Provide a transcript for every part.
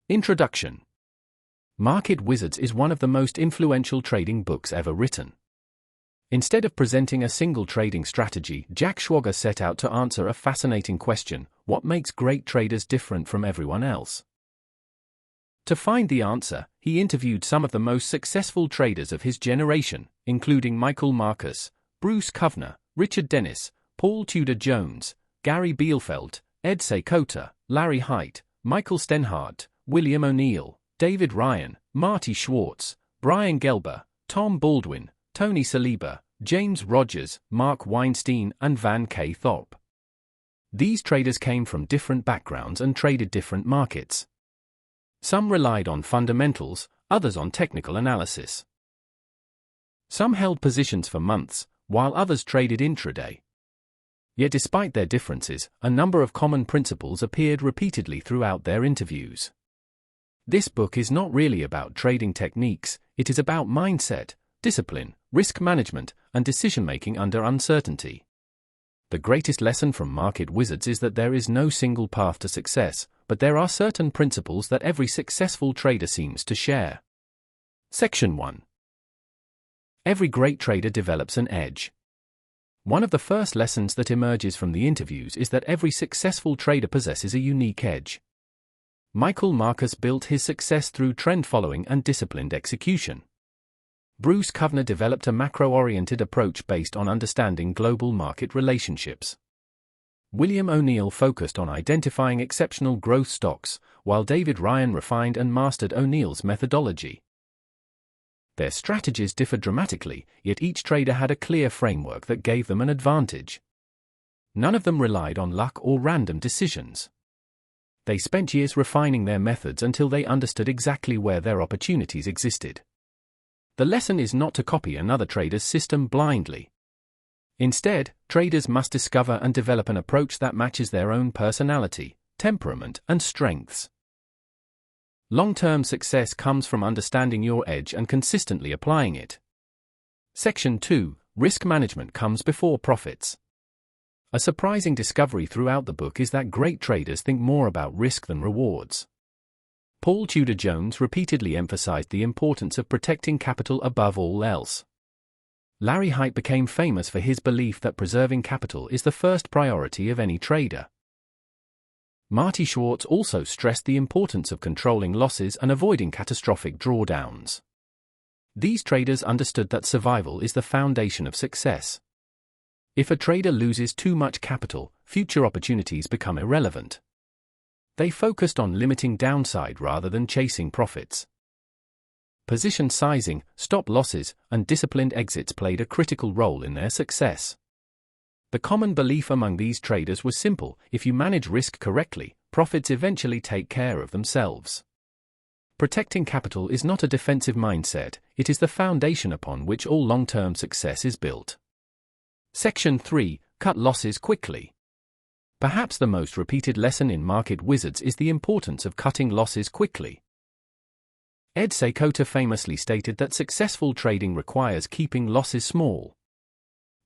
Introduction. Market Wizards is one of the most influential trading books ever written. Instead of presenting a single trading strategy, Jack Schwager set out to answer a fascinating question: what makes great traders different from everyone else? To find the answer, he interviewed some of the most successful traders of his generation, including Michael Marcus, Bruce Kovner, Richard Dennis, Paul Tudor Jones, Gary Bielfeldt, Ed Seykota, Larry Hite, Michel Steinhardt, William O'Neill, David Ryan, Marty Schwartz, Brian Gelber, Tom Baldwin, Tony Saliba, James Rogers, Mark Weinstein, and Van K. Thorpe. These traders came from different backgrounds and traded different markets. Some relied on fundamentals, others on technical analysis. Some held positions for months, while others traded intraday. Yet despite their differences, a number of common principles appeared repeatedly throughout their interviews. This book is not really about trading techniques, it is about mindset, discipline, risk management, and decision-making under uncertainty. The greatest lesson from Market Wizards is that there is no single path to success, but there are certain principles that every successful trader seems to share. Section 1. Every great trader develops an edge. One of the first lessons that emerges from the interviews is that every successful trader possesses a unique edge. Michael Marcus built his success through trend following and disciplined execution. Bruce Kovner developed a macro-oriented approach based on understanding global market relationships. William O'Neill focused on identifying exceptional growth stocks, while David Ryan refined and mastered O'Neill's methodology. Their strategies differed dramatically, yet each trader had a clear framework that gave them an advantage. None of them relied on luck or random decisions. They spent years refining their methods until they understood exactly where their opportunities existed. The lesson is not to copy another trader's system blindly. Instead, traders must discover and develop an approach that matches their own personality, temperament, and strengths. Long-term success comes from understanding your edge and consistently applying it. Section 2. Risk management comes before profits. A surprising discovery throughout the book is that great traders think more about risk than rewards. Paul Tudor Jones repeatedly emphasized the importance of protecting capital above all else. Larry Hite became famous for his belief that preserving capital is the first priority of any trader. Marty Schwartz also stressed the importance of controlling losses and avoiding catastrophic drawdowns. These traders understood that survival is the foundation of success. If a trader loses too much capital, future opportunities become irrelevant. They focused on limiting downside rather than chasing profits. Position sizing, stop losses, and disciplined exits played a critical role in their success. The common belief among these traders was simple: if you manage risk correctly, profits eventually take care of themselves. Protecting capital is not a defensive mindset, it is the foundation upon which all long-term success is built. Section 3. Cut losses quickly. Perhaps the most repeated lesson in Market Wizards is the importance of cutting losses quickly. Ed Seykota famously stated that successful trading requires keeping losses small.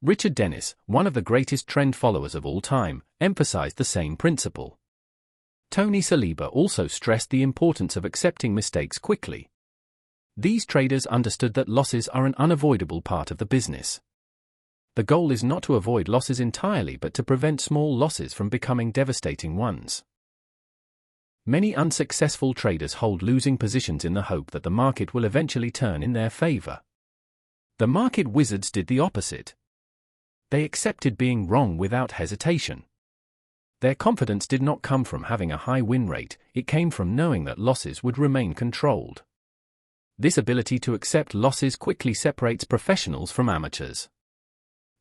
Richard Dennis, one of the greatest trend followers of all time, emphasized the same principle. Tony Saliba also stressed the importance of accepting mistakes quickly. These traders understood that losses are an unavoidable part of the business. The goal is not to avoid losses entirely but to prevent small losses from becoming devastating ones. Many unsuccessful traders hold losing positions in the hope that the market will eventually turn in their favor. The Market Wizards did the opposite. They accepted being wrong without hesitation. Their confidence did not come from having a high win rate, it came from knowing that losses would remain controlled. This ability to accept losses quickly separates professionals from amateurs.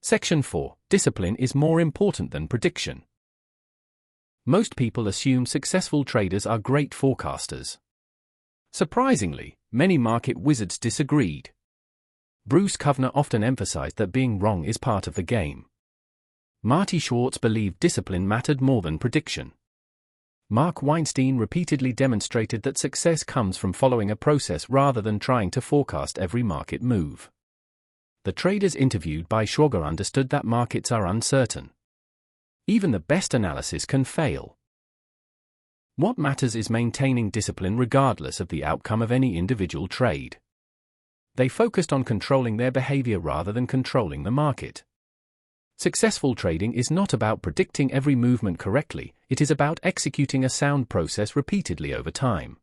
Section 4. Discipline is more important than prediction. Most people assume successful traders are great forecasters. Surprisingly, many market wizards disagreed. Bruce Kovner often emphasized that being wrong is part of the game. Marty Schwartz believed discipline mattered more than prediction. Mark Weinstein repeatedly demonstrated that success comes from following a process rather than trying to forecast every market move. The traders interviewed by Schwager understood that markets are uncertain. Even the best analysis can fail. What matters is maintaining discipline regardless of the outcome of any individual trade. They focused on controlling their behavior rather than controlling the market. Successful trading is not about predicting every movement correctly, it is about executing a sound process repeatedly over time.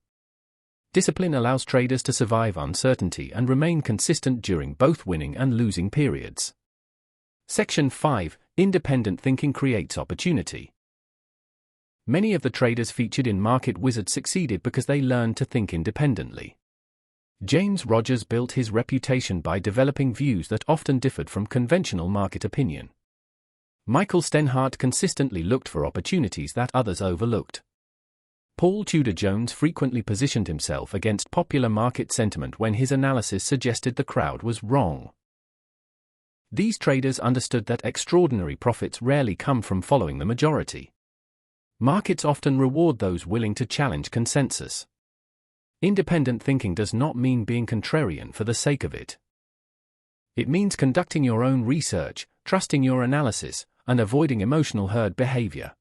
Discipline allows traders to survive uncertainty and remain consistent during both winning and losing periods. Section 5. Independent thinking creates opportunity. Many of the traders featured in Market Wizards succeeded because they learned to think independently. James Rogers built his reputation by developing views that often differed from conventional market opinion. Michel Steinhardt consistently looked for opportunities that others overlooked. Tudor Jones frequently positioned himself against popular market sentiment when his analysis suggested the crowd was wrong. These traders understood that extraordinary profits rarely come from following the majority. Markets often reward those willing to challenge consensus. Independent thinking does not mean being contrarian for the sake of it. It means conducting your own research, trusting your analysis, and avoiding emotional herd behavior.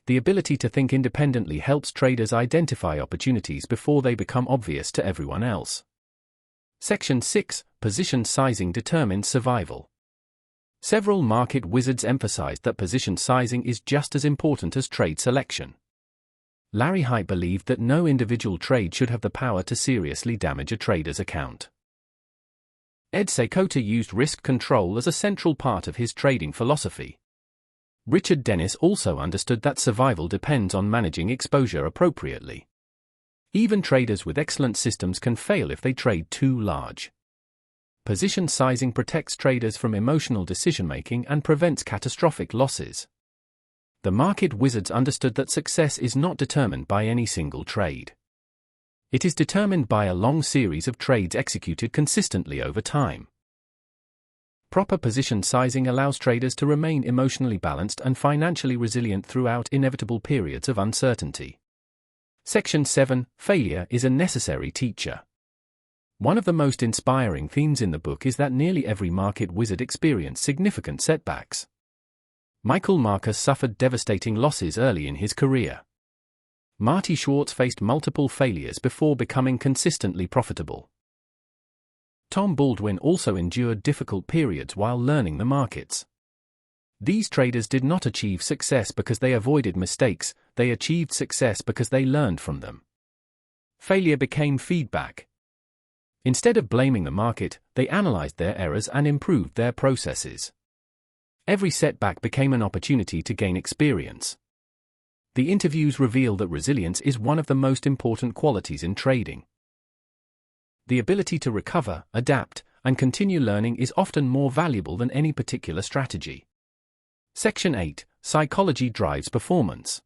The ability to think independently helps traders identify opportunities before they become obvious to everyone else. Section 6. Position sizing determines survival. Several market wizards emphasized that position sizing is just as important as trade selection. Larry Hite believed that no individual trade should have the power to seriously damage a trader's account. Seykota used risk control as a central part of his trading philosophy. Richard Dennis also understood that survival depends on managing exposure appropriately. Even traders with excellent systems can fail if they trade too large. Position sizing protects traders from emotional decision-making and prevents catastrophic losses. The market wizards understood that success is not determined by any single trade. It is determined by a long series of trades executed consistently over time. Proper position sizing allows traders to remain emotionally balanced and financially resilient throughout inevitable periods of uncertainty. Section 7. Failure is a necessary teacher. One of the most inspiring themes in the book is that nearly every market wizard experienced significant setbacks. Michael Marcus suffered devastating losses early in his career. Marty Schwartz faced multiple failures before becoming consistently profitable. Tom Baldwin also endured difficult periods while learning the markets. These traders did not achieve success because they avoided mistakes, they achieved success because they learned from them. Failure became feedback. Instead of blaming the market, they analyzed their errors and improved their processes. Every setback became an opportunity to gain experience. The interviews reveal that resilience is one of the most important qualities in trading. The ability to recover, adapt, and continue learning is often more valuable than any particular strategy. Section 8. Psychology drives performance.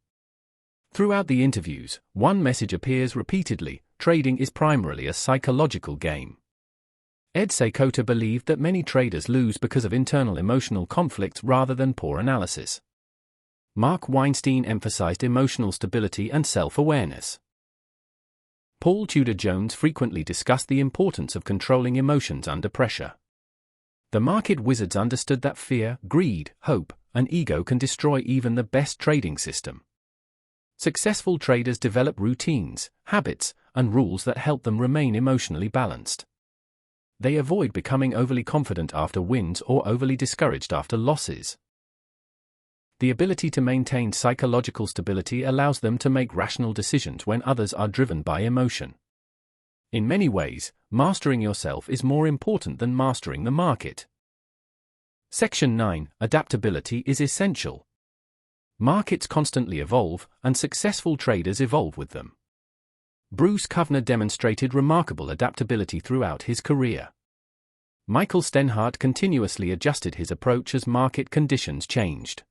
Throughout the interviews, one message appears repeatedly: trading is primarily a psychological game. Seykota believed that many traders lose because of internal emotional conflicts rather than poor analysis. Mark Weinstein emphasized emotional stability and self-awareness. Tudor Jones frequently discussed the importance of controlling emotions under pressure. The market wizards understood that fear, greed, hope, and ego can destroy even the best trading system. Successful traders develop routines, habits, and rules that help them remain emotionally balanced. They avoid becoming overly confident after wins or overly discouraged after losses. The ability to maintain psychological stability allows them to make rational decisions when others are driven by emotion. In many ways, mastering yourself is more important than mastering the market. Section 9. Adaptability is essential. Markets constantly evolve, and successful traders evolve with them. Bruce Kovner demonstrated remarkable adaptability throughout his career. Michel Steinhardt continuously adjusted his approach as market conditions changed.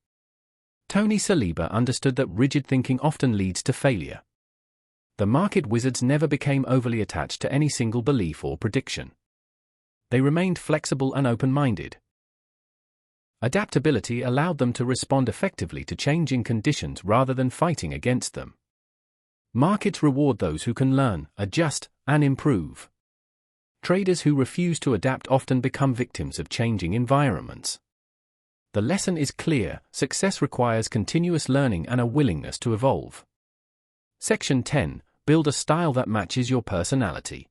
Tony Saliba understood that rigid thinking often leads to failure. The market wizards never became overly attached to any single belief or prediction. They remained flexible and open-minded. Adaptability allowed them to respond effectively to changing conditions rather than fighting against them. Markets reward those who can learn, adjust, and improve. Traders who refuse to adapt often become victims of changing environments. The lesson is clear: success requires continuous learning and a willingness to evolve. Section 10. Build a style that matches your personality.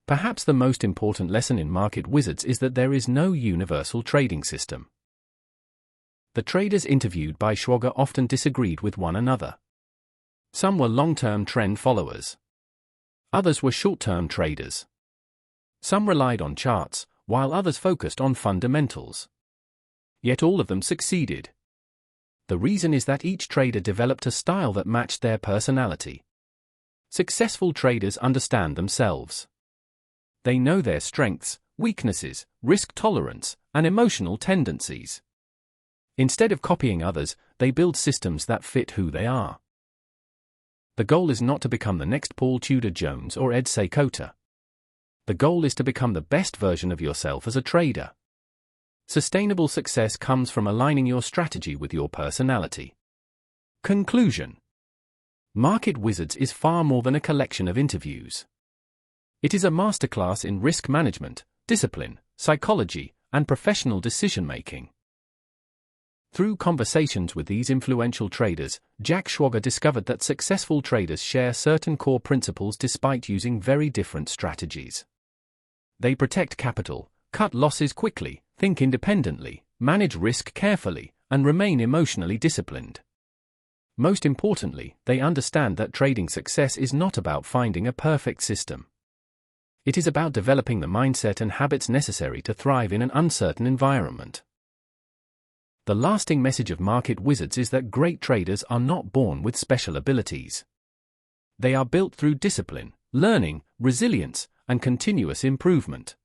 Perhaps the most important lesson in Market Wizards is that there is no universal trading system. The traders interviewed by Schwager often disagreed with one another. Some were long-term trend followers. Others were short-term traders. Some relied on charts, while others focused on fundamentals. Yet all of them succeeded. The reason is that each trader developed a style that matched their personality. Successful traders understand themselves. They know their strengths, weaknesses, risk tolerance, and emotional tendencies. Instead of copying others, they build systems that fit who they are. The goal is not to become the next Tudor Jones or Seykota. The goal is to become the best version of yourself as a trader. Sustainable success comes from aligning your strategy with your personality. Conclusion. Market Wizards is far more than a collection of interviews. It is a masterclass in risk management, discipline, psychology, and professional decision-making. Through conversations with these influential traders, Jack Schwager discovered that successful traders share certain core principles despite using very different strategies. They protect capital, cut losses quickly, think independently, manage risk carefully, and remain emotionally disciplined. Most importantly, they understand that trading success is not about finding a perfect system. It is about developing the mindset and habits necessary to thrive in an uncertain environment. The lasting message of Market Wizards is that great traders are not born with special abilities. They are built through discipline, learning, resilience, and continuous improvement.